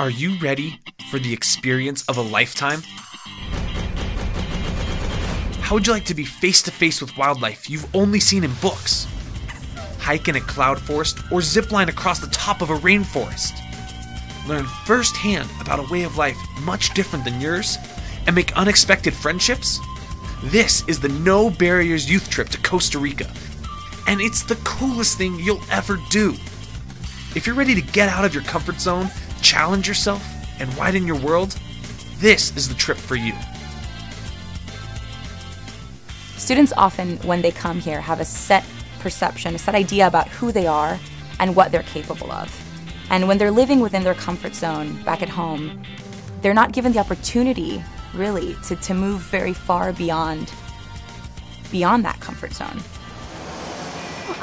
Are you ready for the experience of a lifetime? How would you like to be face to face with wildlife you've only seen in books? Hike in a cloud forest or zip line across the top of a rainforest? Learn firsthand about a way of life much different than yours and make unexpected friendships? This is the No Barriers Youth Trip to Costa Rica, and it's the coolest thing you'll ever do. If you're ready to get out of your comfort zone, challenge yourself, and widen your world, this is the trip for you. Students often, when they come here, have a set perception, a set idea about who they are and what they're capable of. And when they're living within their comfort zone back at home, they're not given the opportunity, really, to move very far beyond that comfort zone.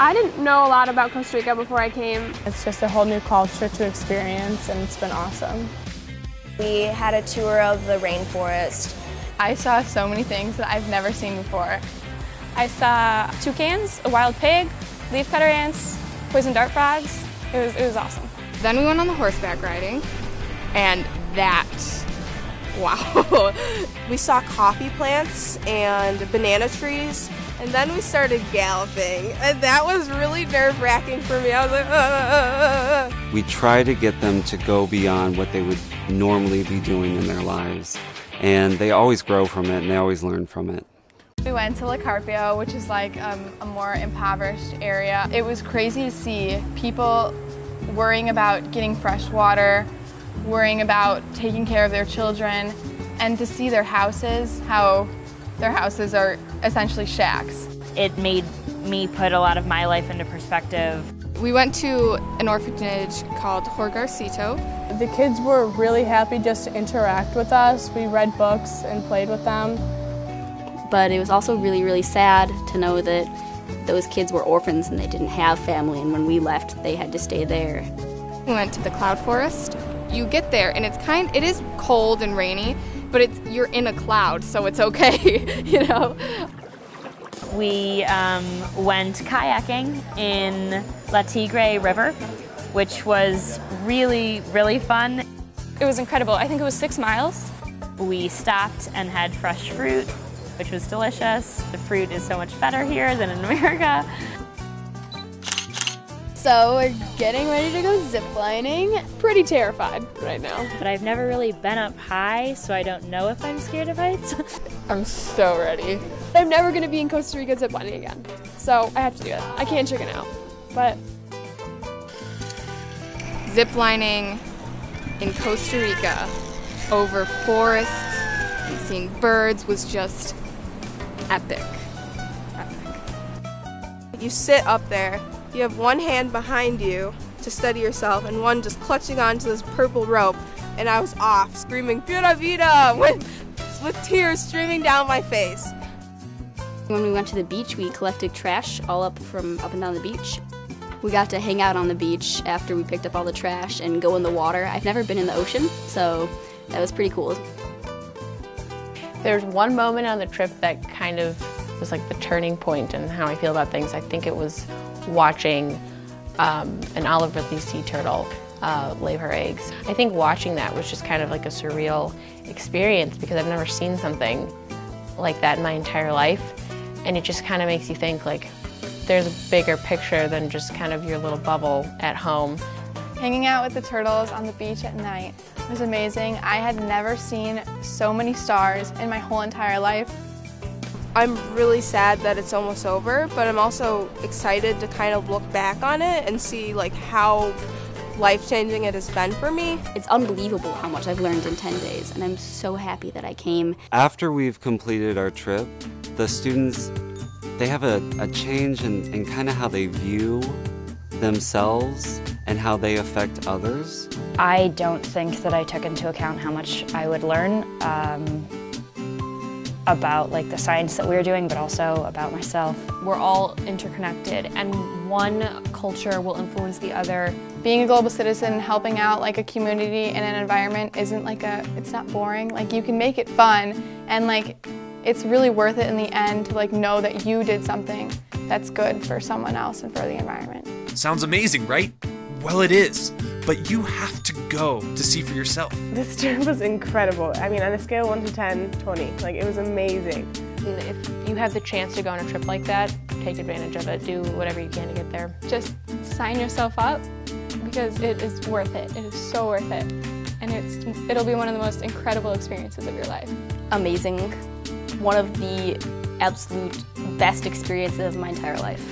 I didn't know a lot about Costa Rica before I came. It's just a whole new culture to experience, and it's been awesome. We had a tour of the rainforest. I saw so many things that I've never seen before. I saw toucans, a wild pig, leafcutter ants, poison dart frogs. It was awesome. Then we went on the horseback riding, and that, wow. We saw coffee plants and banana trees, and then we started galloping, and that was really nerve-wracking for me. I was like, We try to get them to go beyond what they would normally be doing in their lives, and they always grow from it, and they always learn from it. We went to La Carpio, which is like a more impoverished area. It was crazy to see people worrying about getting fresh water, worrying about taking care of their children, and to see their houses, how their houses are essentially shacks. It made me put a lot of my life into perspective. We went to an orphanage called Jorgarcito. The kids were really happy just to interact with us. We read books and played with them. But it was also really, really sad to know that those kids were orphans and they didn't have family, and when we left, they had to stay there. We went to the cloud forest. You get there, and it is cold and rainy, but you're in a cloud, so it's okay, you know? We went kayaking in La Tigre River, which was really, really fun. It was incredible. I think it was 6 miles. We stopped and had fresh fruit, which was delicious. The fruit is so much better here than in America. So we're getting ready to go ziplining. Pretty terrified right now. But I've never really been up high, so I don't know if I'm scared of heights. I'm so ready. I'm never going to be in Costa Rica ziplining again, so I have to do it. I can't chicken out, but... Ziplining in Costa Rica over forests and seeing birds was just epic. You sit up there, you have one hand behind you to steady yourself and one just clutching onto this purple rope, and I was off screaming "Pura Vida" with tears streaming down my face. When we went to the beach, we collected trash all up and down the beach. We got to hang out on the beach after we picked up all the trash and go in the water. I've never been in the ocean, so that was pretty cool. There's one moment on the trip that kind of was like the turning point in how I feel about things. I think it was watching an olive ridley sea turtle lay her eggs. I think watching that was just kind of like a surreal experience because I've never seen something like that in my entire life. And it just kind of makes you think like there's a bigger picture than just kind of your little bubble at home. Hanging out with the turtles on the beach at night was amazing. I had never seen so many stars in my whole entire life. I'm really sad that it's almost over, but I'm also excited to kind of look back on it and see like how life-changing it has been for me. It's unbelievable how much I've learned in 10 days, and I'm so happy that I came. After we've completed our trip, the students, they have a change in kind of how they view themselves and how they affect others. I don't think that I took into account how much I would learn about like the science that we were doing, but also about myself. We're all interconnected, and one culture will influence the other. Being a global citizen, helping out like a community in an environment isn't like it's not boring. Like you can make it fun, and like it's really worth it in the end to like know that you did something that's good for someone else and for the environment. Sounds amazing, right? Well, it is. but you have to go to see for yourself. This trip was incredible. I mean, on a scale of 1 to 10, 20. Like, it was amazing. If you have the chance to go on a trip like that, take advantage of it. Do whatever you can to get there. Just sign yourself up because it is worth it. It is so worth it. And it'll be one of the most incredible experiences of your life. Amazing. One of the absolute best experiences of my entire life.